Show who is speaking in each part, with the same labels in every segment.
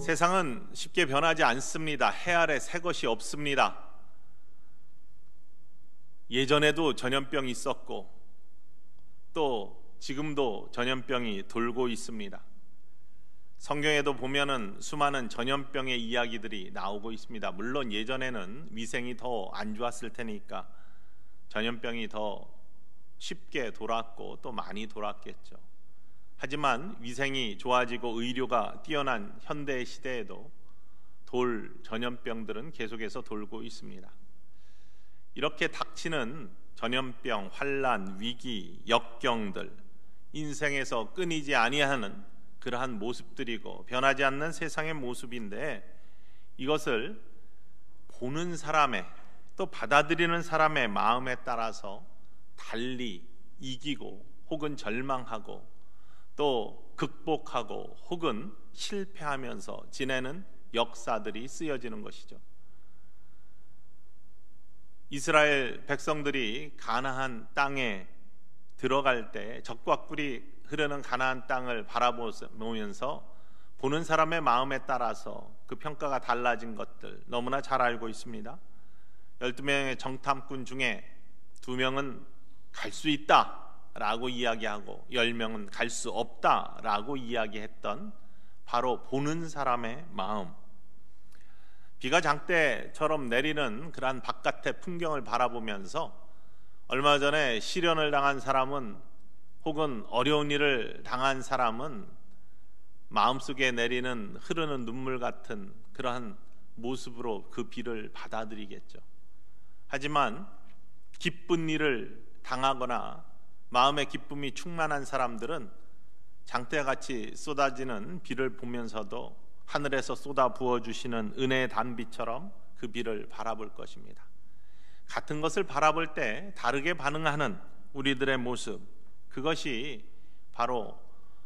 Speaker 1: 세상은 쉽게 변하지 않습니다. 해 아래 새 것이 없습니다. 예전에도 전염병이 있었고 또 지금도 전염병이 돌고 있습니다. 성경에도 보면은 수많은 전염병의 이야기들이 나오고 있습니다. 물론 예전에는 위생이 더 안 좋았을 테니까 전염병이 더 쉽게 돌았고 또 많이 돌았겠죠. 하지만 위생이 좋아지고 의료가 뛰어난 현대 시대에도 돌 전염병들은 계속해서 돌고 있습니다. 이렇게 닥치는 전염병, 환난, 위기, 역경들, 인생에서 끊이지 아니하는 그러한 모습들이고 변하지 않는 세상의 모습인데, 이것을 보는 사람의 또 받아들이는 사람의 마음에 따라서 달리 이기고 혹은 절망하고 또 극복하고 혹은 실패하면서 지내는 역사들이 쓰여지는 것이죠. 이스라엘 백성들이 가나안 땅에 들어갈 때 적과 꿀이 흐르는 가나안 땅을 바라보면서 보는 사람의 마음에 따라서 그 평가가 달라진 것들 너무나 잘 알고 있습니다. 12명의 정탐꾼 중에 2명은 갈 수 있다 라고 이야기하고 10명은 갈 수 없다 라고 이야기했던 바로 보는 사람의 마음, 비가 장대처럼 내리는 그러한 바깥의 풍경을 바라보면서 얼마 전에 시련을 당한 사람은 혹은 어려운 일을 당한 사람은 마음속에 내리는 흐르는 눈물 같은 그러한 모습으로 그 비를 받아들이겠죠. 하지만 기쁜 일을 당하거나 마음의 기쁨이 충만한 사람들은 장대같이 쏟아지는 비를 보면서도 하늘에서 쏟아 부어주시는 은혜의 단비처럼 그 비를 바라볼 것입니다. 같은 것을 바라볼 때 다르게 반응하는 우리들의 모습, 그것이 바로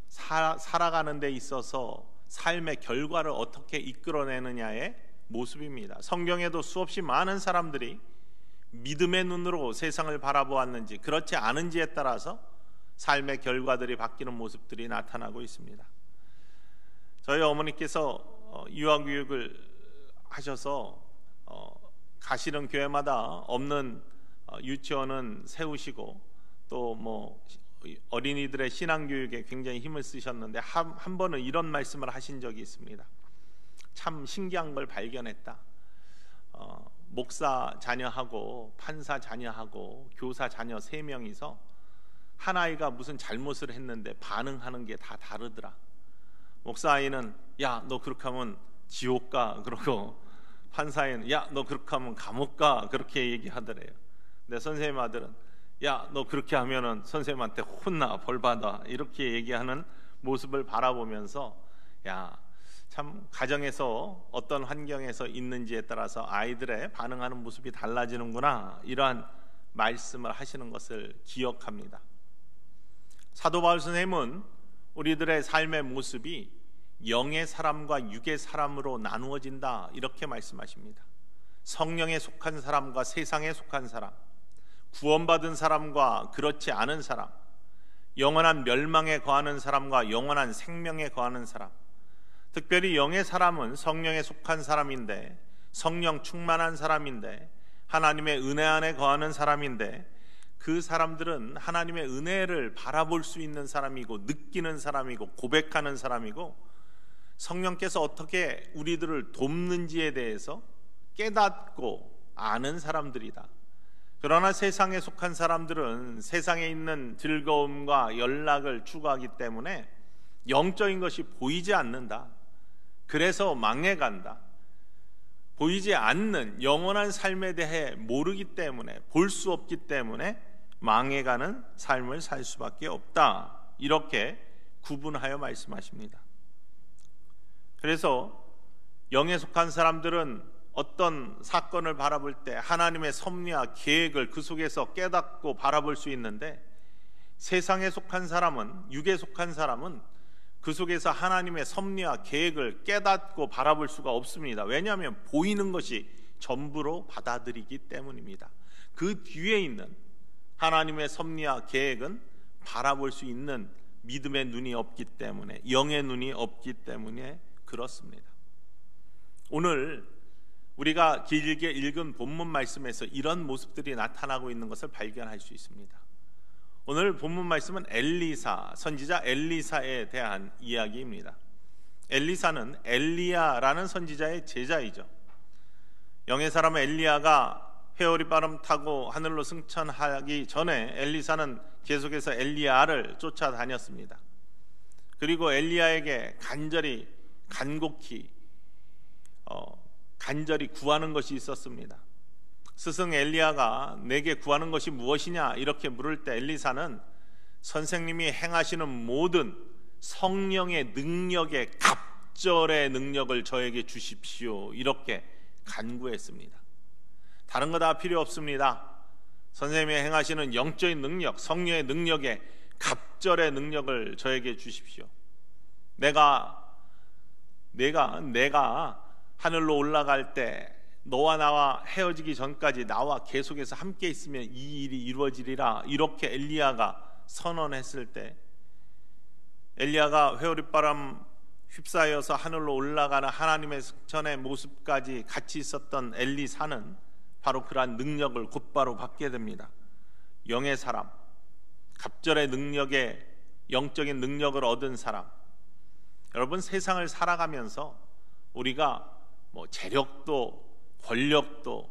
Speaker 1: 살아가는 데 있어서 삶의 결과를 어떻게 이끌어내느냐의 모습입니다. 성경에도 수없이 많은 사람들이 믿음의 눈으로 세상을 바라보았는지 그렇지 않은지에 따라서 삶의 결과들이 바뀌는 모습들이 나타나고 있습니다. 저희 어머니께서 유아교육을 하셔서 가시는 교회마다 없는 유치원은 세우시고 또 어린이들의 신앙교육에 굉장히 힘을 쓰셨는데 한 번은 이런 말씀을 하신 적이 있습니다. 참 신기한 걸 발견했다. 목사 자녀하고 판사 자녀하고 교사 자녀 3명이서 한 아이가 무슨 잘못을 했는데 반응하는 게 다 다르더라. 목사 아이는 야 너 그렇게 하면 지옥 가 그러고, 판사에는 야 너 그렇게 하면 감옥 가 그렇게 얘기하더래요. 근데 선생님 아들은 야 너 그렇게 하면은 선생님한테 혼나 벌 받아 이렇게 얘기하는 모습을 바라보면서 야 참 가정에서 어떤 환경에서 있는지에 따라서 아이들의 반응하는 모습이 달라지는구나, 이러한 말씀을 하시는 것을 기억합니다. 사도 바울 선생님은 우리들의 삶의 모습이 영의 사람과 육의 사람으로 나누어진다 이렇게 말씀하십니다. 성령에 속한 사람과 세상에 속한 사람, 구원받은 사람과 그렇지 않은 사람, 영원한 멸망에 거하는 사람과 영원한 생명에 거하는 사람. 특별히 영의 사람은 성령에 속한 사람인데, 성령 충만한 사람인데, 하나님의 은혜 안에 거하는 사람인데, 그 사람들은 하나님의 은혜를 바라볼 수 있는 사람이고 느끼는 사람이고 고백하는 사람이고, 성령께서 어떻게 우리들을 돕는지에 대해서 깨닫고 아는 사람들이다. 그러나 세상에 속한 사람들은 세상에 있는 즐거움과 연락을 추구하기 때문에 영적인 것이 보이지 않는다. 그래서 망해간다. 보이지 않는 영원한 삶에 대해 모르기 때문에, 볼 수 없기 때문에 망해가는 삶을 살 수밖에 없다. 이렇게 구분하여 말씀하십니다. 그래서 영에 속한 사람들은 어떤 사건을 바라볼 때 하나님의 섭리와 계획을 그 속에서 깨닫고 바라볼 수 있는데, 세상에 속한 사람은, 육에 속한 사람은 그 속에서 하나님의 섭리와 계획을 깨닫고 바라볼 수가 없습니다. 왜냐하면 보이는 것이 전부로 받아들이기 때문입니다. 그 뒤에 있는 하나님의 섭리와 계획은 바라볼 수 있는 믿음의 눈이 없기 때문에, 영의 눈이 없기 때문에 그렇습니다. 오늘 우리가 길게 읽은 본문 말씀에서 이런 모습들이 나타나고 있는 것을 발견할 수 있습니다. 오늘 본문 말씀은 엘리사, 선지자 엘리사에 대한 이야기입니다. 엘리사는 엘리야라는 선지자의 제자이죠. 영의 사람 엘리야가 회오리 바람 타고 하늘로 승천하기 전에 엘리사는 계속해서 엘리야를 쫓아다녔습니다. 그리고 엘리야에게 간곡히 간절히 구하는 것이 있었습니다. 스승 엘리야가 내게 구하는 것이 무엇이냐 이렇게 물을 때 엘리사는 선생님이 행하시는 모든 성령의 능력의 갑절의 능력을 저에게 주십시오 이렇게 간구했습니다. 다른 거 다 필요 없습니다. 선생님이 행하시는 영적인 능력, 성령의 능력의 갑절의 능력을 저에게 주십시오. 내가 하늘로 올라갈 때 너와 나와 헤어지기 전까지 나와 계속해서 함께 있으면 이 일이 이루어지리라 이렇게 엘리야가 선언했을 때 엘리야가 회오리바람 휩싸여서 하늘로 올라가는 하나님의 승천의 모습까지 같이 있었던 엘리사는 바로 그러한 능력을 곧바로 받게 됩니다. 영의 사람, 갑절의 능력의 영적인 능력을 얻은 사람. 여러분, 세상을 살아가면서 우리가 재력도 권력도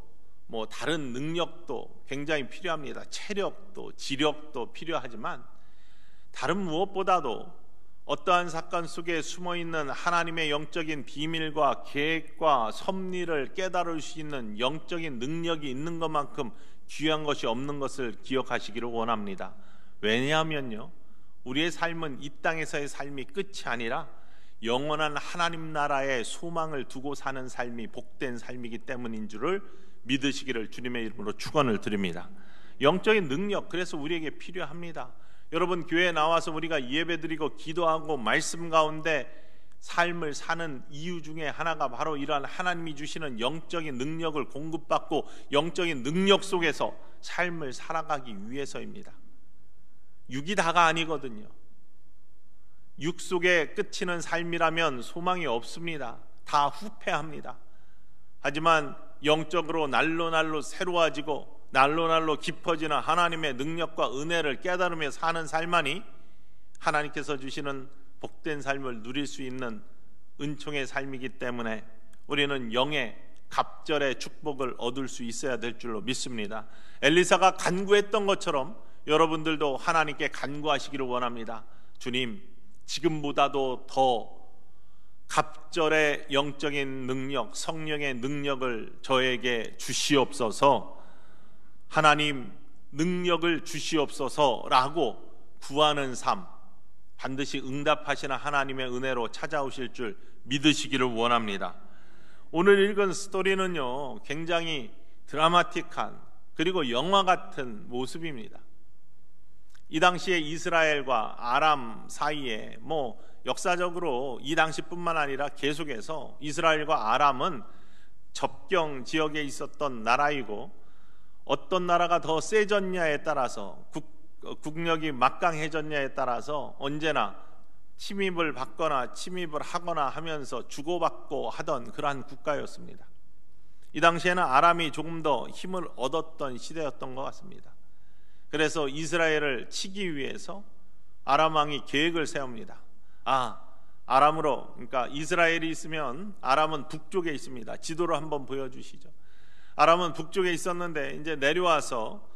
Speaker 1: 다른 능력도 굉장히 필요합니다. 체력도 지력도 필요하지만 다른 무엇보다도 어떠한 사건 속에 숨어있는 하나님의 영적인 비밀과 계획과 섭리를 깨달을 수 있는 영적인 능력이 있는 것만큼 귀한 것이 없는 것을 기억하시기를 원합니다. 왜냐하면요, 우리의 삶은 이 땅에서의 삶이 끝이 아니라 영원한 하나님 나라의 소망을 두고 사는 삶이 복된 삶이기 때문인 줄을 믿으시기를 주님의 이름으로 축원을 드립니다. 영적인 능력, 그래서 우리에게 필요합니다. 여러분, 교회에 나와서 우리가 예배드리고 기도하고 말씀 가운데 삶을 사는 이유 중에 하나가 바로 이러한 하나님이 주시는 영적인 능력을 공급받고 영적인 능력 속에서 삶을 살아가기 위해서입니다. 육이 다가 아니거든요. 육 속에 끝이는 삶이라면 소망이 없습니다. 다 후패합니다. 하지만 영적으로 날로 새로워지고 날로 깊어지는 하나님의 능력과 은혜를 깨달으며 사는 삶만이 하나님께서 주시는 복된 삶을 누릴 수 있는 은총의 삶이기 때문에 우리는 영의 갑절의 축복을 얻을 수 있어야 될 줄로 믿습니다. 엘리사가 간구했던 것처럼 여러분들도 하나님께 간구하시기를 원합니다. 주님, 지금보다도 더 갑절의 영적인 능력, 성령의 능력을 저에게 주시옵소서, 하나님 능력을 주시옵소서라고 구하는 삶, 반드시 응답하시는 하나님의 은혜로 찾아오실 줄 믿으시기를 원합니다. 오늘 읽은 스토리는요, 굉장히 드라마틱한 그리고 영화 같은 모습입니다. 이 당시에 이스라엘과 아람 사이에 역사적으로 이 당시뿐만 아니라 계속해서 이스라엘과 아람은 접경 지역에 있었던 나라이고, 어떤 나라가 더 세졌냐에 따라서 국력이 막강해졌냐에 따라서 언제나 침입을 받거나 침입을 하거나 하면서 주고받고 하던 그러한 국가였습니다. 이 당시에는 아람이 조금 더 힘을 얻었던 시대였던 것 같습니다. 그래서 이스라엘을 치기 위해서 아람 왕이 계획을 세웁니다. 아람으로, 그러니까 이스라엘이 있으면 아람은 북쪽에 있습니다. 지도로 한번 보여주시죠. 아람은 북쪽에 있었는데 이제 내려와서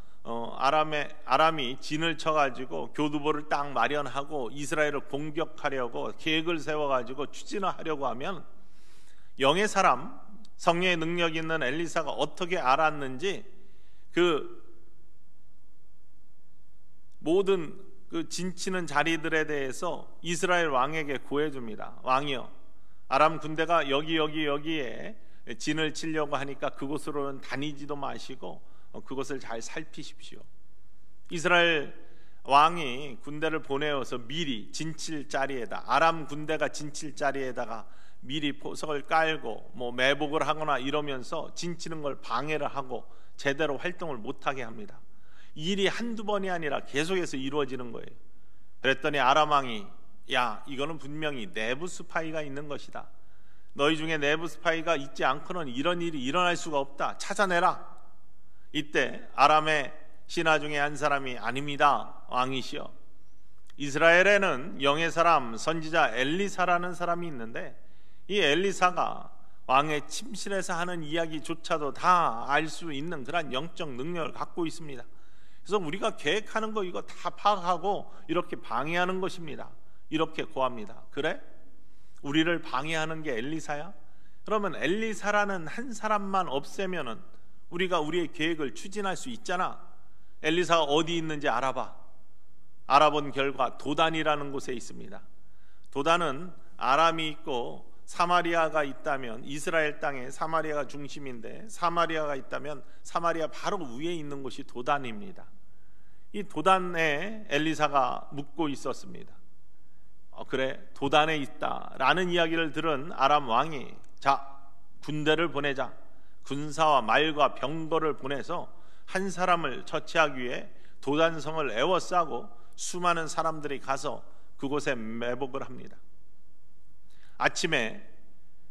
Speaker 1: 아람이 진을 쳐가지고 교두보를 딱 마련하고 이스라엘을 공격하려고 계획을 세워가지고 추진을 하려고 하면, 영의 사람, 성령의 능력이 있는 엘리사가 어떻게 알았는지 그 모든 그 진치는 자리들에 대해서 이스라엘 왕에게 고해줍니다. 왕이여, 아람 군대가 여기에 진을 치려고 하니까 그곳으로는 다니지도 마시고 그것을 잘 살피십시오. 이스라엘 왕이 군대를 보내어서 미리 진칠 자리에다, 아람 군대가 진칠 자리에다가 미리 포석을 깔고 매복을 하거나 이러면서 진치는 걸 방해를 하고 제대로 활동을 못하게 합니다. 이 일이 한두 번이 아니라 계속해서 이루어지는 거예요. 그랬더니 아람 왕이, 이거는 분명히 내부 스파이가 있는 것이다, 너희 중에 내부 스파이가 있지 않고는 이런 일이 일어날 수가 없다. 찾아내라. 이때 아람의 신하 중에 한 사람이 아닙니다. 왕이시여. 이스라엘에는 영의 사람 선지자 엘리사라는 사람이 있는데 이 엘리사가 왕의 침실에서 하는 이야기조차도 다 알 수 있는 그런 영적 능력을 갖고 있습니다. 그래서 우리가 계획하는 거 이거 다 파악하고 이렇게 방해하는 것입니다. 이렇게 고합니다. 그래? 우리를 방해하는 게 엘리사야? 그러면 엘리사라는 한 사람만 없애면은 우리가 우리의 계획을 추진할 수 있잖아. 엘리사가 어디 있는지 알아봐. 알아본 결과 도단이라는 곳에 있습니다. 도단은 아람이 있고 사마리아가 있다면, 이스라엘 땅에 사마리아가 중심인데 사마리아가 있다면 사마리아 바로 위에 있는 곳이 도단입니다. 이 도단에 엘리사가 묵고 있었습니다. 그래, 도단에 있다라는 이야기를 들은 아람 왕이 자, 군대를 보내자. 군사와 말과 병거를 보내서 한 사람을 처치하기 위해 도단성을 에워싸고 수많은 사람들이 가서 그곳에 매복을 합니다. 아침에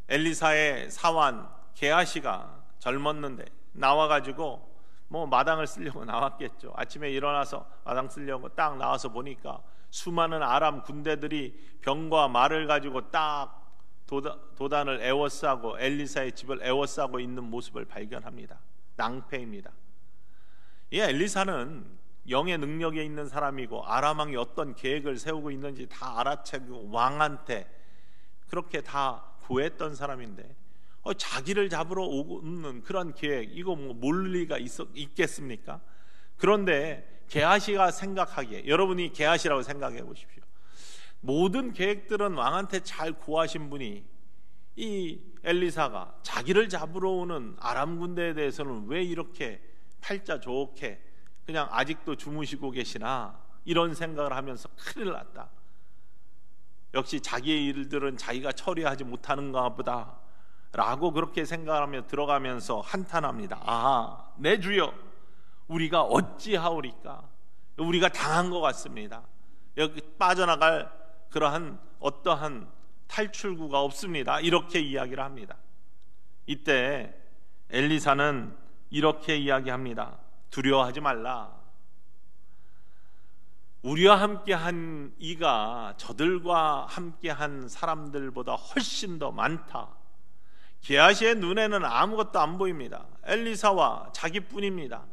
Speaker 1: 엘리사의 사환 게하시가 젊었는데 나와가지고 마당을 쓰려고 나왔겠죠. 아침에 일어나서 마당 쓰려고 딱 나와서 보니까 수많은 아람 군대들이 병과 말을 가지고 딱 도단을 에워싸고 엘리사의 집을 에워싸고 있는 모습을 발견합니다. 낭패입니다. 이 엘리사는 영의 능력에 있는 사람이고 아람 왕이 어떤 계획을 세우고 있는지 다 알아채고 왕한테 그렇게 다 구했던 사람인데 자기를 잡으러 오는 그런 계획, 이거 모를 리가 있겠습니까? 그런데 게하시가 생각하기에, 여러분이 게하시라고 생각해 보십시오. 모든 계획들은 왕한테 잘 구하신 분이 이 엘리사가 자기를 잡으러 오는 아람 군대에 대해서는 왜 이렇게 팔자 좋게 그냥 아직도 주무시고 계시나, 이런 생각을 하면서 큰일 났다. 역시 자기의 일들은 자기가 처리하지 못하는가 보다 라고 그렇게 생각하며 들어가면서 한탄합니다. 아, 내 주여, 우리가 어찌하오리까? 우리가 당한 것 같습니다. 여기 빠져나갈 그러한 어떠한 탈출구가 없습니다. 이렇게 이야기를 합니다. 이때 엘리사는 이렇게 이야기합니다. 두려워하지 말라. 우리와 함께한 이가 저들과 함께한 사람들보다 훨씬 더 많다. 게하시의 눈에는 아무것도 안 보입니다. 엘리사와 자기뿐입니다.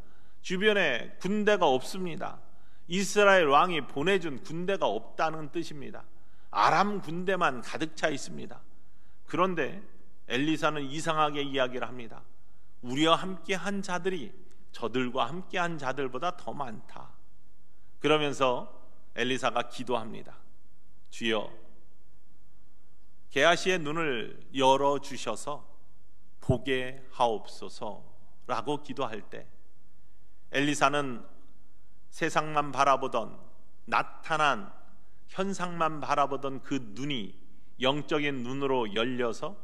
Speaker 1: 주변에 군대가 없습니다. 이스라엘 왕이 보내준 군대가 없다는 뜻입니다. 아람 군대만 가득 차 있습니다. 그런데 엘리사는 이상하게 이야기를 합니다. 우리와 함께한 자들이 저들과 함께한 자들보다 더 많다. 그러면서 엘리사가 기도합니다. 주여, 게하시의 눈을 열어주셔서 보게 하옵소서라고 기도할 때 엘리사는 세상만 바라보던, 나타난 현상만 바라보던 그 눈이 영적인 눈으로 열려서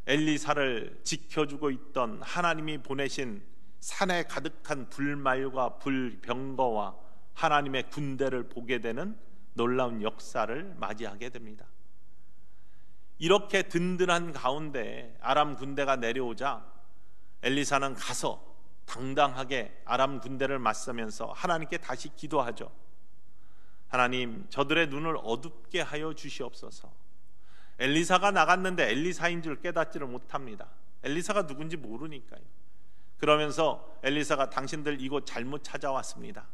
Speaker 1: 엘리사를 지켜주고 있던 하나님이 보내신 산에 가득한 불말과 불병거와 하나님의 군대를 보게 되는 놀라운 역사를 맞이하게 됩니다. 이렇게 든든한 가운데 아람 군대가 내려오자 엘리사는 가서 당당하게 아람 군대를 맞서면서 하나님께 다시 기도하죠. 하나님, 저들의 눈을 어둡게 하여 주시옵소서. 엘리사가 나갔는데 엘리사인 줄 깨닫지를 못합니다. 엘리사가 누군지 모르니까요. 그러면서 엘리사가 당신들 이곳 잘못 찾아왔습니다.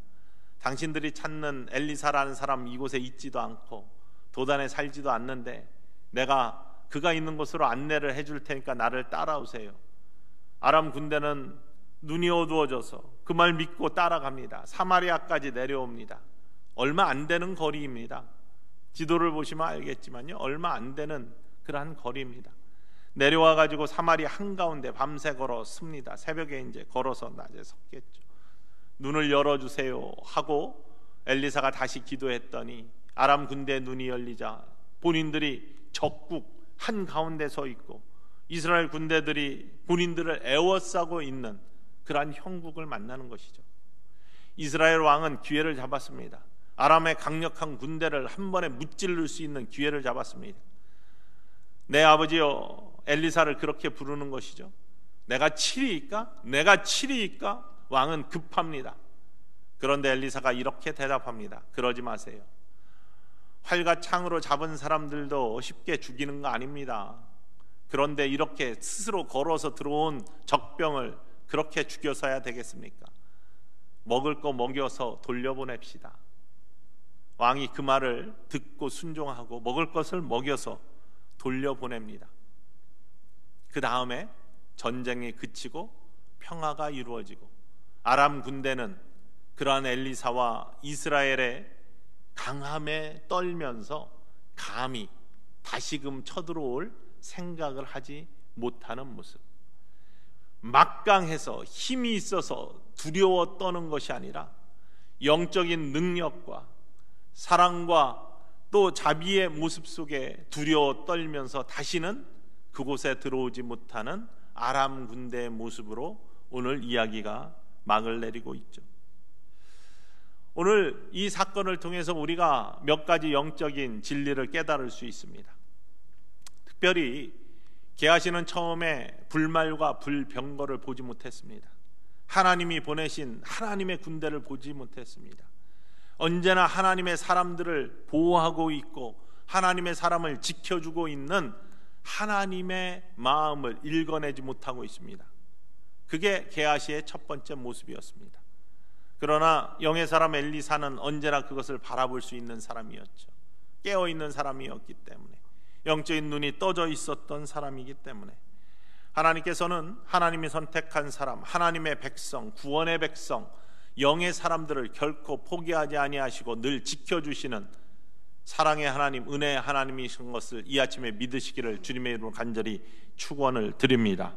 Speaker 1: 당신들이 찾는 엘리사라는 사람 이곳에 있지도 않고 도단에 살지도 않는데 내가 그가 있는 곳으로 안내를 해줄 테니까 나를 따라오세요. 아람 군대는 눈이 어두워져서 그 말 믿고 따라갑니다. 사마리아까지 내려옵니다. 얼마 안 되는 거리입니다. 지도를 보시면 알겠지만요, 얼마 안 되는 그러한 거리입니다. 내려와 가지고 사마리아 한가운데 밤새 걸었습니다. 새벽에 이제 걸어서 낮에 섰겠죠. 눈을 열어주세요 하고 엘리사가 다시 기도했더니 아람 군대의 눈이 열리자 본인들이 적국 한가운데 서 있고 이스라엘 군대들이 본인들을 에워싸고 있는 그러한 형국을 만나는 것이죠. 이스라엘 왕은 기회를 잡았습니다. 아람의 강력한 군대를 한 번에 무찌를 수 있는 기회를 잡았습니다. 내 아버지여, 엘리사를 그렇게 부르는 것이죠. 내가 치리이까? 내가 치리이까? 왕은 급합니다. 그런데 엘리사가 이렇게 대답합니다. 그러지 마세요. 활과 창으로 잡은 사람들도 쉽게 죽이는 거 아닙니다. 그런데 이렇게 스스로 걸어서 들어온 적병을 그렇게 죽여서야 되겠습니까? 먹을 거 먹여서 돌려보냅시다. 왕이 그 말을 듣고 순종하고 먹을 것을 먹여서 돌려보냅니다. 그 다음에 전쟁이 그치고 평화가 이루어지고 아람 군대는 그러한 엘리사와 이스라엘의 강함에 떨면서 감히 다시금 쳐들어올 생각을 하지 못하는 모습. 막강해서 힘이 있어서 두려워 떠는 것이 아니라 영적인 능력과 사랑과 또 자비의 모습 속에 두려워 떨면서 다시는 그곳에 들어오지 못하는 아람 군대의 모습으로 오늘 이야기가 막을 내리고 있죠. 오늘 이 사건을 통해서 우리가 몇 가지 영적인 진리를 깨달을 수 있습니다. 특별히 게하시는 처음에 불말과 불병거를 보지 못했습니다. 하나님이 보내신 하나님의 군대를 보지 못했습니다. 언제나 하나님의 사람들을 보호하고 있고 하나님의 사람을 지켜주고 있는 하나님의 마음을 읽어내지 못하고 있습니다. 그게 게하시의 첫 번째 모습이었습니다. 그러나 영의 사람 엘리사는 언제나 그것을 바라볼 수 있는 사람이었죠. 깨어있는 사람이었기 때문에, 영적인 눈이 떠져 있었던 사람이기 때문에 하나님께서는 하나님이 선택한 사람, 하나님의 백성, 구원의 백성, 영의 사람들을 결코 포기하지 아니하시고 늘 지켜주시는 사랑의 하나님, 은혜의 하나님이신 것을 이 아침에 믿으시기를 주님의 이름으로 간절히 축원을 드립니다.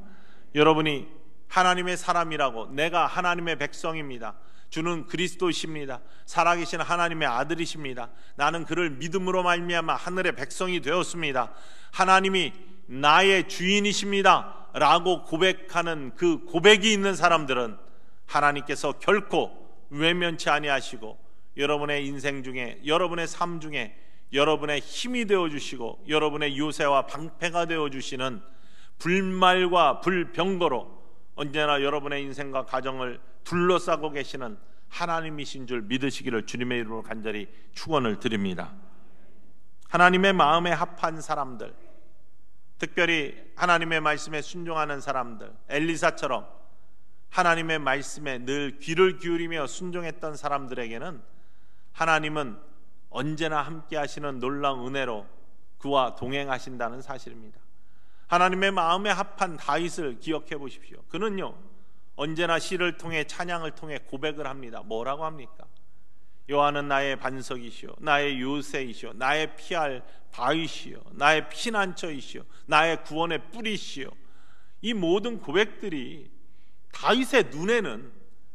Speaker 1: 여러분이 하나님의 사람이라고, 내가 하나님의 백성입니다, 주는 그리스도이십니다, 살아계신 하나님의 아들이십니다, 나는 그를 믿음으로 말미암아 하늘의 백성이 되었습니다, 하나님이 나의 주인이십니다 라고 고백하는 그 고백이 있는 사람들은 하나님께서 결코 외면치 아니하시고 여러분의 인생 중에, 여러분의 삶 중에 여러분의 힘이 되어주시고 여러분의 요새와 방패가 되어주시는 불말과 불병거로 언제나 여러분의 인생과 가정을 둘러싸고 계시는 하나님이신 줄 믿으시기를 주님의 이름으로 간절히 축원을 드립니다. 하나님의 마음에 합한 사람들, 특별히 하나님의 말씀에 순종하는 사람들, 엘리사처럼 하나님의 말씀에 늘 귀를 기울이며 순종했던 사람들에게는 하나님은 언제나 함께 하시는 놀라운 은혜로 그와 동행하신다는 사실입니다. 하나님의 마음에 합한 다윗을 기억해 보십시오. 그는요 언제나 시를 통해, 찬양을 통해 고백을 합니다. 뭐라고 합니까? 여호와는 나의 반석이시오, 나의 요새이시오, 나의 피할 바위시오, 나의 피난처이시오, 나의 구원의 뿌리시오. 이 모든 고백들이 다윗의 눈에는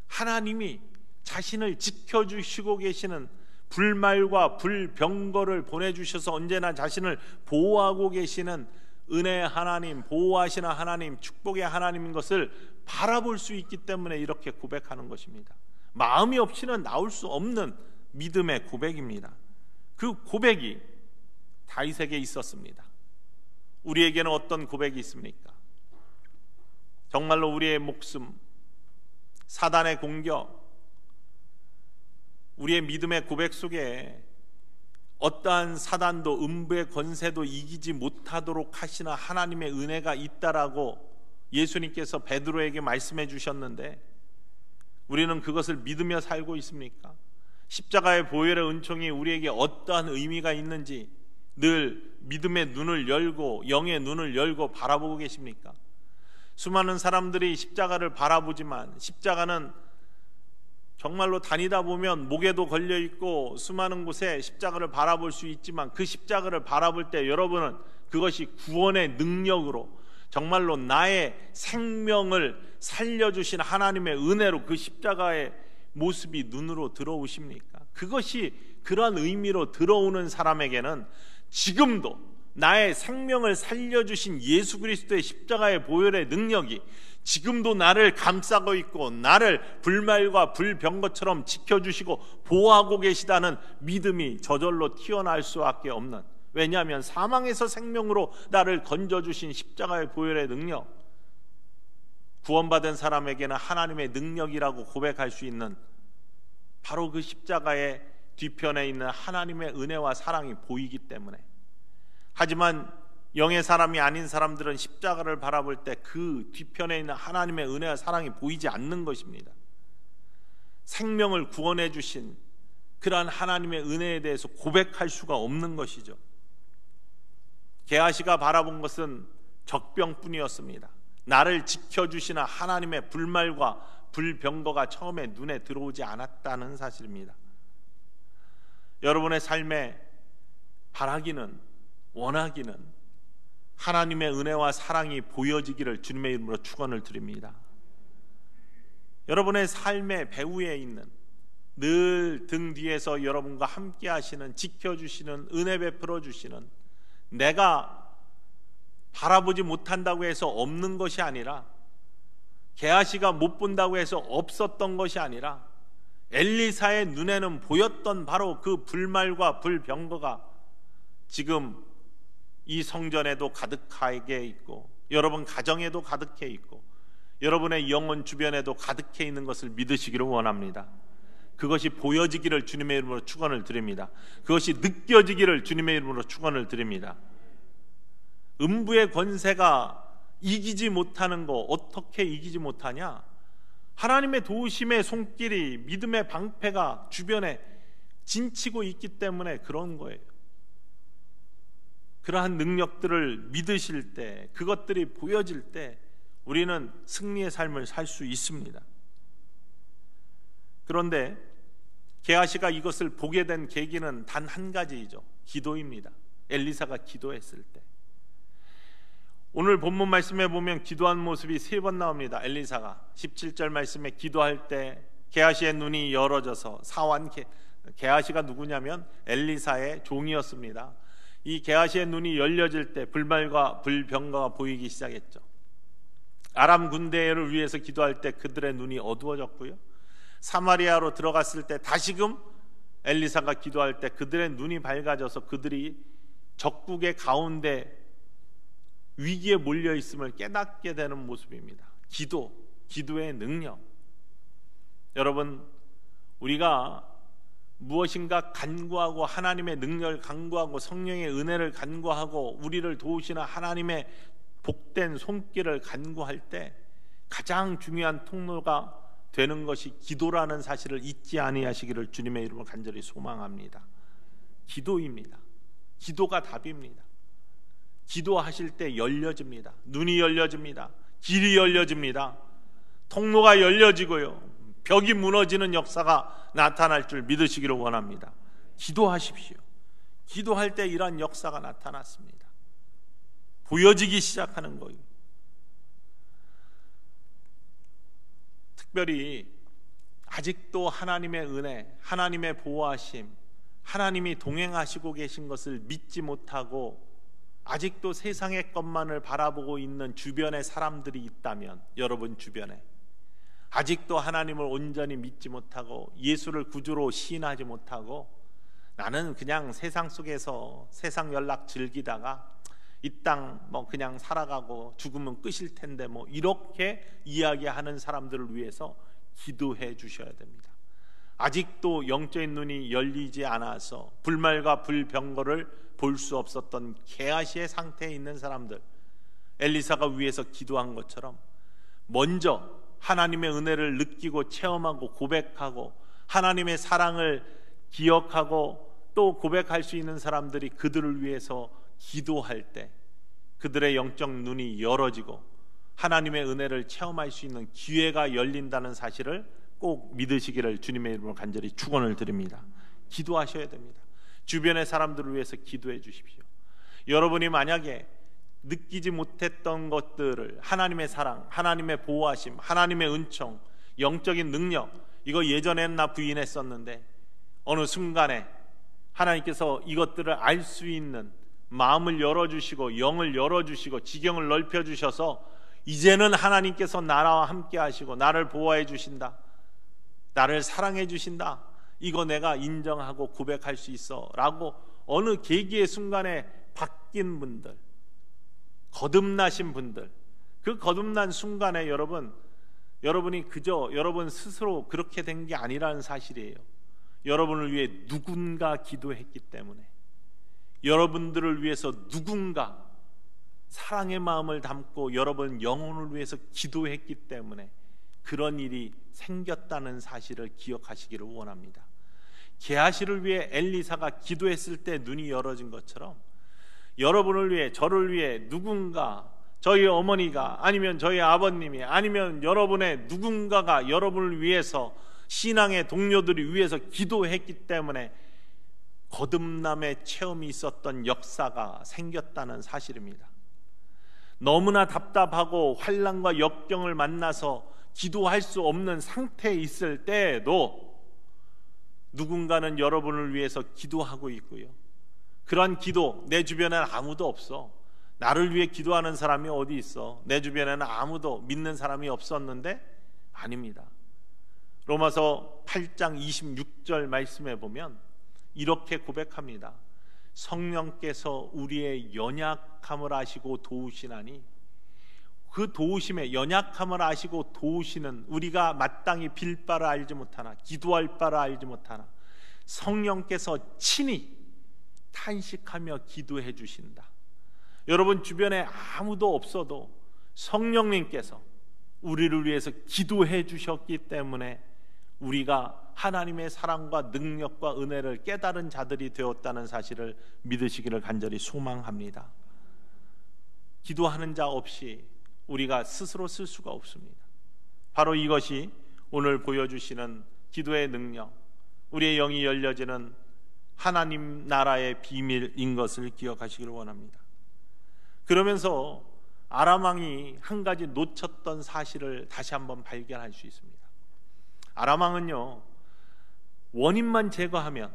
Speaker 1: 하나님이 자신을 지켜주시고 계시는, 불말과 불병거를 보내주셔서 언제나 자신을 보호하고 계시는 은혜의 하나님, 보호하시는 하나님, 축복의 하나님인 것을 바라볼 수 있기 때문에 이렇게 고백하는 것입니다. 마음이 없이는 나올 수 없는 믿음의 고백입니다. 그 고백이 다윗에게 있었습니다. 우리에게는 어떤 고백이 있습니까? 정말로 우리의 목숨, 사단의 공격, 우리의 믿음의 고백 속에 어떠한 사단도 음부의 권세도 이기지 못하도록 하시는 하나님의 은혜가 있다라고 예수님께서 베드로에게 말씀해 주셨는데 우리는 그것을 믿으며 살고 있습니까? 십자가의 보혈의 은총이 우리에게 어떠한 의미가 있는지 늘 믿음의 눈을 열고 영의 눈을 열고 바라보고 계십니까? 수많은 사람들이 십자가를 바라보지만 십자가는 정말로 다니다 보면 목에도 걸려 있고 수많은 곳에 십자가를 바라볼 수 있지만 그 십자가를 바라볼 때 여러분은 그것이 구원의 능력으로 정말로 나의 생명을 살려주신 하나님의 은혜로 그 십자가의 모습이 눈으로 들어오십니까? 그것이 그런 의미로 들어오는 사람에게는 지금도 나의 생명을 살려주신 예수 그리스도의 십자가의 보혈의 능력이 지금도 나를 감싸고 있고 나를 불말과 불병거처럼 지켜주시고 보호하고 계시다는 믿음이 저절로 튀어나올 수밖에 없는, 왜냐하면 사망에서 생명으로 나를 건져주신 십자가의 보혈의 능력, 구원받은 사람에게는 하나님의 능력이라고 고백할 수 있는 바로 그 십자가의 뒤편에 있는 하나님의 은혜와 사랑이 보이기 때문에. 하지만 영의 사람이 아닌 사람들은 십자가를 바라볼 때 그 뒤편에 있는 하나님의 은혜와 사랑이 보이지 않는 것입니다. 생명을 구원해 주신 그러한 하나님의 은혜에 대해서 고백할 수가 없는 것이죠. 게하시가 바라본 것은 적병뿐이었습니다. 나를 지켜주시는 하나님의 불말과 불병거가 처음에 눈에 들어오지 않았다는 사실입니다. 여러분의 삶에 바라기는, 원하기는 하나님의 은혜와 사랑이 보여지기를 주님의 이름으로 축원을 드립니다. 여러분의 삶의 배후에 있는, 늘 등 뒤에서 여러분과 함께 하시는, 지켜주시는, 은혜 베풀어 주시는, 내가 바라보지 못한다고 해서 없는 것이 아니라, 게하시가 못 본다고 해서 없었던 것이 아니라, 엘리사의 눈에는 보였던 바로 그 불말과 불병거가 지금 이 성전에도 가득하게 있고, 여러분 가정에도 가득해 있고, 여러분의 영혼 주변에도 가득해 있는 것을 믿으시기를 원합니다. 그것이 보여지기를 주님의 이름으로 축원을 드립니다. 그것이 느껴지기를 주님의 이름으로 축원을 드립니다. 음부의 권세가 이기지 못하는 거, 어떻게 이기지 못하냐? 하나님의 도우심의 손길이, 믿음의 방패가 주변에 진치고 있기 때문에 그런 거예요. 그러한 능력들을 믿으실 때, 그것들이 보여질 때 우리는 승리의 삶을 살 수 있습니다. 그런데 게하시가 이것을 보게 된 계기는 단 한 가지이죠. 기도입니다. 엘리사가 기도했을 때. 오늘 본문 말씀에 보면 기도한 모습이 3번 나옵니다. 엘리사가 17절 말씀에 기도할 때 게하시의 눈이 열어져서 사환, 게하시가 누구냐면 엘리사의 종이었습니다. 이 게하시의 눈이 열려질 때 불말과 불병거가 보이기 시작했죠. 아람 군대를 위해서 기도할 때 그들의 눈이 어두워졌고요, 사마리아로 들어갔을 때 다시금 엘리사가 기도할 때 그들의 눈이 밝아져서 그들이 적국의 가운데 위기에 몰려 있음을 깨닫게 되는 모습입니다. 기도의 능력. 여러분, 우리가 무엇인가 간구하고 하나님의 능력을 간구하고 성령의 은혜를 간구하고 우리를 도우시는 하나님의 복된 손길을 간구할 때 가장 중요한 통로가 되는 것이 기도라는 사실을 잊지 아니하시기를 주님의 이름으로 간절히 소망합니다. 기도입니다. 기도가 답입니다. 기도하실 때 열려집니다. 눈이 열려집니다. 길이 열려집니다. 통로가 열려지고요, 벽이 무너지는 역사가 나타날 줄 믿으시기를 원합니다. 기도하십시오. 기도할 때 이러한 역사가 나타났습니다. 보여지기 시작하는 거예요. 특별히 아직도 하나님의 은혜, 하나님의 보호하심, 하나님이 동행하시고 계신 것을 믿지 못하고 아직도 세상의 것만을 바라보고 있는 주변의 사람들이 있다면, 여러분 주변에 아직도 하나님을 온전히 믿지 못하고 예수를 구주로 시인하지 못하고 나는 그냥 세상 속에서 세상 연락 즐기다가 이 땅 뭐 그냥 살아가고 죽으면 끝일 텐데 뭐 이렇게 이야기하는 사람들을 위해서 기도해 주셔야 됩니다. 아직도 영적인 눈이 열리지 않아서 불말과 불병거를 볼 수 없었던 게하시의 상태에 있는 사람들, 엘리사가 위해서 기도한 것처럼 먼저 하나님의 은혜를 느끼고 체험하고 고백하고 하나님의 사랑을 기억하고 또 고백할 수 있는 사람들이 그들을 위해서 기도할 때 그들의 영적 눈이 열어지고 하나님의 은혜를 체험할 수 있는 기회가 열린다는 사실을 꼭 믿으시기를 주님의 이름으로 간절히 축원을 드립니다. 기도하셔야 됩니다. 주변의 사람들을 위해서 기도해 주십시오. 여러분이 만약에 느끼지 못했던 것들을, 하나님의 사랑, 하나님의 보호하심, 하나님의 은총, 영적인 능력, 이거 예전에는 나 부인했었는데 어느 순간에 하나님께서 이것들을 알 수 있는 마음을 열어주시고 영을 열어주시고 지경을 넓혀주셔서 이제는 하나님께서 나와 함께 하시고 나를 보호해 주신다, 나를 사랑해 주신다, 이거 내가 인정하고 고백할 수 있어 라고 어느 계기의 순간에 바뀐 분들, 거듭나신 분들, 그 거듭난 순간에 여러분이 그저 여러분 스스로 그렇게 된 게 아니라는 사실이에요. 여러분을 위해 누군가 기도했기 때문에, 여러분들을 위해서 누군가 사랑의 마음을 담고 여러분 영혼을 위해서 기도했기 때문에 그런 일이 생겼다는 사실을 기억하시기를 원합니다. 게하시를 위해 엘리사가 기도했을 때 눈이 열어진 것처럼 여러분을 위해, 저를 위해 누군가, 저희 어머니가 아니면 저희 아버님이 아니면 여러분의 누군가가 여러분을 위해서, 신앙의 동료들이 위해서 기도했기 때문에 거듭남의 체험이 있었던 역사가 생겼다는 사실입니다. 너무나 답답하고 환난과 역경을 만나서 기도할 수 없는 상태에 있을 때에도 누군가는 여러분을 위해서 기도하고 있고요. 그런 기도, 내 주변에는 아무도 없어. 나를 위해 기도하는 사람이 어디 있어? 내 주변에는 아무도 믿는 사람이 없었는데 아닙니다. 로마서 8장 26절 말씀에 보면 이렇게 고백합니다. 성령께서 우리의 연약함을 아시고 도우시나니, 그 도우심에, 연약함을 아시고 도우시는, 우리가 마땅히 빌 바를 알지 못하나 기도할 바를 알지 못하나 성령께서 친히 탄식하며 기도해 주신다. 여러분 주변에 아무도 없어도 성령님께서 우리를 위해서 기도해 주셨기 때문에 우리가 하나님의 사랑과 능력과 은혜를 깨달은 자들이 되었다는 사실을 믿으시기를 간절히 소망합니다. 기도하는 자 없이 우리가 스스로 쓸 수가 없습니다. 바로 이것이 오늘 보여주시는 기도의 능력, 우리의 영이 열려지는 하나님 나라의 비밀인 것을 기억하시기를 원합니다. 그러면서 아람 왕이 한 가지 놓쳤던 사실을 다시 한번 발견할 수 있습니다. 아람 왕은요, 원인만 제거하면,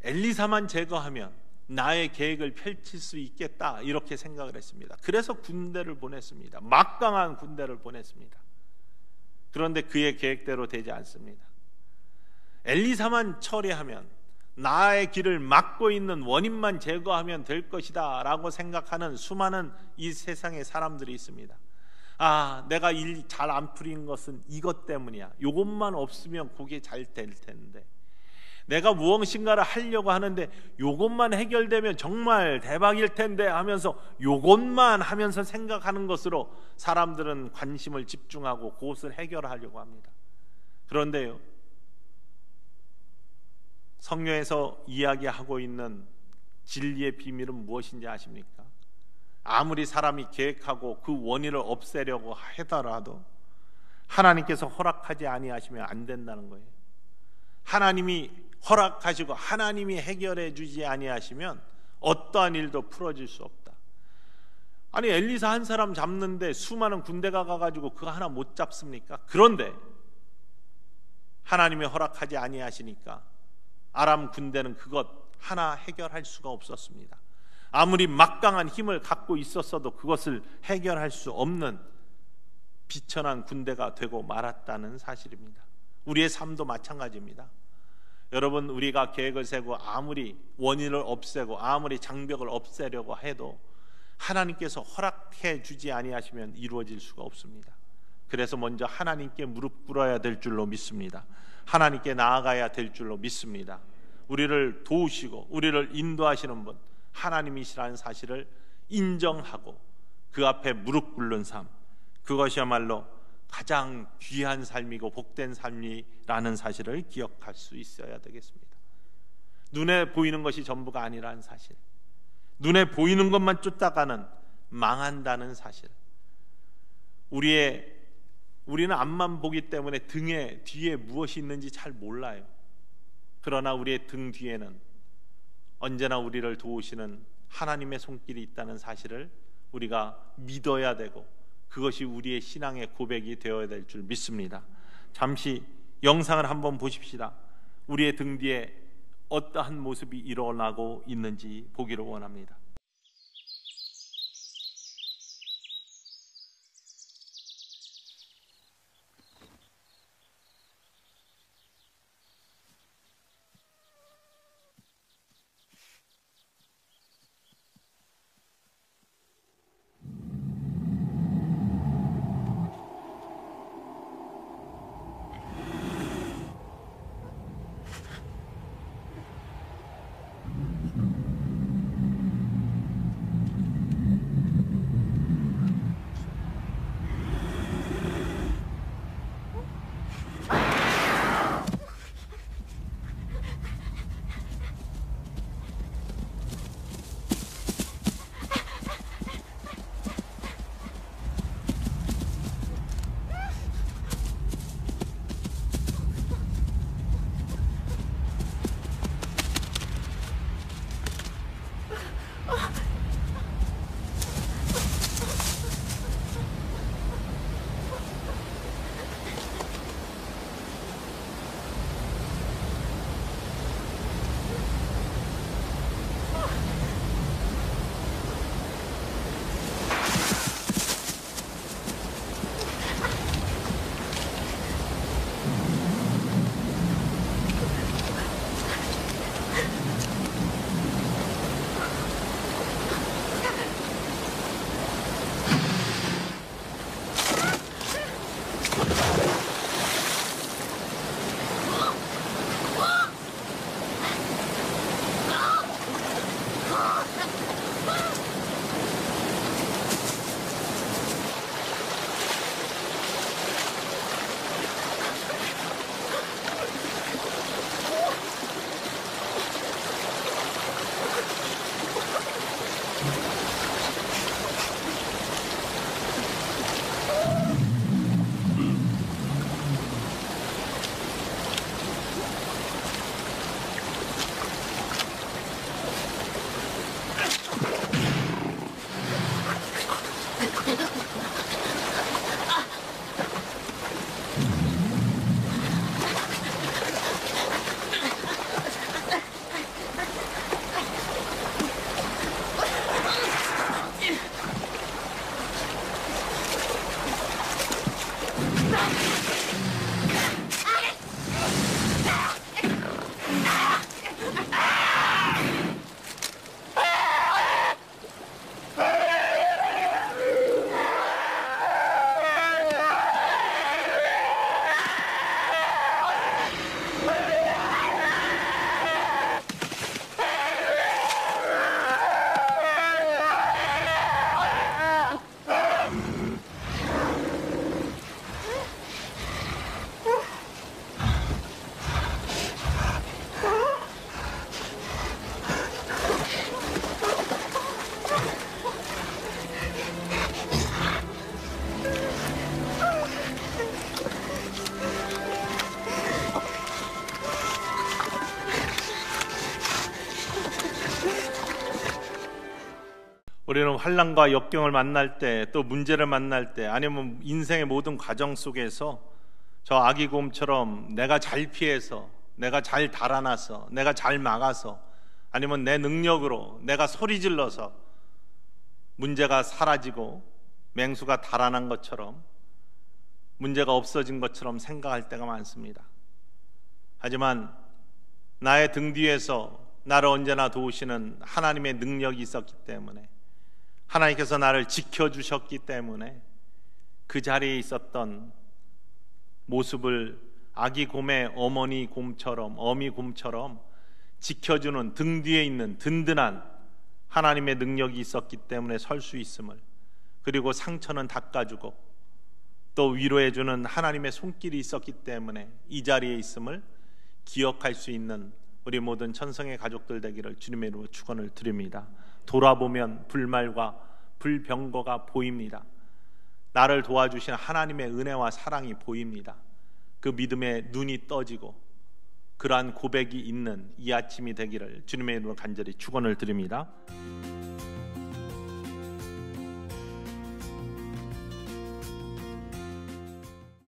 Speaker 1: 엘리사만 제거하면 나의 계획을 펼칠 수 있겠다, 이렇게 생각을 했습니다. 그래서 군대를 보냈습니다. 막강한 군대를 보냈습니다. 그런데 그의 계획대로 되지 않습니다. 엘리사만 처리하면, 나의 길을 막고 있는 원인만 제거하면 될 것이다 라고 생각하는 수많은 이 세상의 사람들이 있습니다. 아, 내가 일 잘 안 풀린 것은 이것 때문이야. 이것만 없으면 그게 잘 될 텐데, 내가 무엇인가를 하려고 하는데 이것만 해결되면 정말 대박일 텐데 하면서 이것만 하면서 생각하는 것으로 사람들은 관심을 집중하고 그것을 해결하려고 합니다. 그런데요, 성경에서 이야기하고 있는 진리의 비밀은 무엇인지 아십니까? 아무리 사람이 계획하고 그 원인을 없애려고 하더라도 하나님께서 허락하지 아니하시면 안 된다는 거예요. 하나님이 허락하시고 하나님이 해결해 주지 아니하시면 어떠한 일도 풀어질 수 없다. 아니, 엘리사 한 사람 잡는데 수많은 군대가 가가지고 그거 하나 못 잡습니까? 그런데 하나님이 허락하지 아니하시니까 아람 군대는 그것 하나 해결할 수가 없었습니다. 아무리 막강한 힘을 갖고 있었어도 그것을 해결할 수 없는 비천한 군대가 되고 말았다는 사실입니다. 우리의 삶도 마찬가지입니다. 여러분, 우리가 계획을 세고 아무리 원인을 없애고 아무리 장벽을 없애려고 해도 하나님께서 허락해 주지 아니하시면 이루어질 수가 없습니다. 그래서 먼저 하나님께 무릎 꿇어야 될 줄로 믿습니다. 하나님께 나아가야 될 줄로 믿습니다. 우리를 도우시고 우리를 인도하시는 분 하나님이시라는 사실을 인정하고 그 앞에 무릎 꿇는 삶, 그것이야말로 가장 귀한 삶이고 복된 삶이라는 사실을 기억할 수 있어야 되겠습니다. 눈에 보이는 것이 전부가 아니라는 사실, 눈에 보이는 것만 쫓아가는 망한다는 사실, 우리는 앞만 보기 때문에 등에 뒤에 무엇이 있는지 잘 몰라요. 그러나 우리의 등 뒤에는 언제나 우리를 도우시는 하나님의 손길이 있다는 사실을 우리가 믿어야 되고 그것이 우리의 신앙의 고백이 되어야 될 줄 믿습니다. 잠시 영상을 한번 보십시다. 우리의 등 뒤에 어떠한 모습이 일어나고 있는지 보기를 원합니다. 우리는 환난과 역경을 만날 때, 또 문제를 만날 때, 아니면 인생의 모든 과정 속에서 저 아기곰처럼 내가 잘 피해서, 내가 잘 달아나서, 내가 잘 막아서, 아니면 내 능력으로 내가 소리 질러서 문제가 사라지고 맹수가 달아난 것처럼, 문제가 없어진 것처럼 생각할 때가 많습니다. 하지만 나의 등 뒤에서 나를 언제나 도우시는 하나님의 능력이 있었기 때문에, 하나님께서 나를 지켜주셨기 때문에 그 자리에 있었던 모습을 아기 곰의 어머니 곰처럼, 어미 곰처럼 지켜주는 등 뒤에 있는 든든한 하나님의 능력이 있었기 때문에 설 수 있음을, 그리고 상처는 닦아주고 또 위로해주는 하나님의 손길이 있었기 때문에 이 자리에 있음을 기억할 수 있는 우리 모든 천성의 가족들 되기를 주님의 이름으로 축원을 드립니다. 돌아보면 불말과 불병거가 보입니다. 나를 도와주신 하나님의 은혜와 사랑이 보입니다. 그 믿음의 눈이 떠지고 그러한 고백이 있는 이 아침이 되기를 주님의 이름으로 간절히 축원을 드립니다.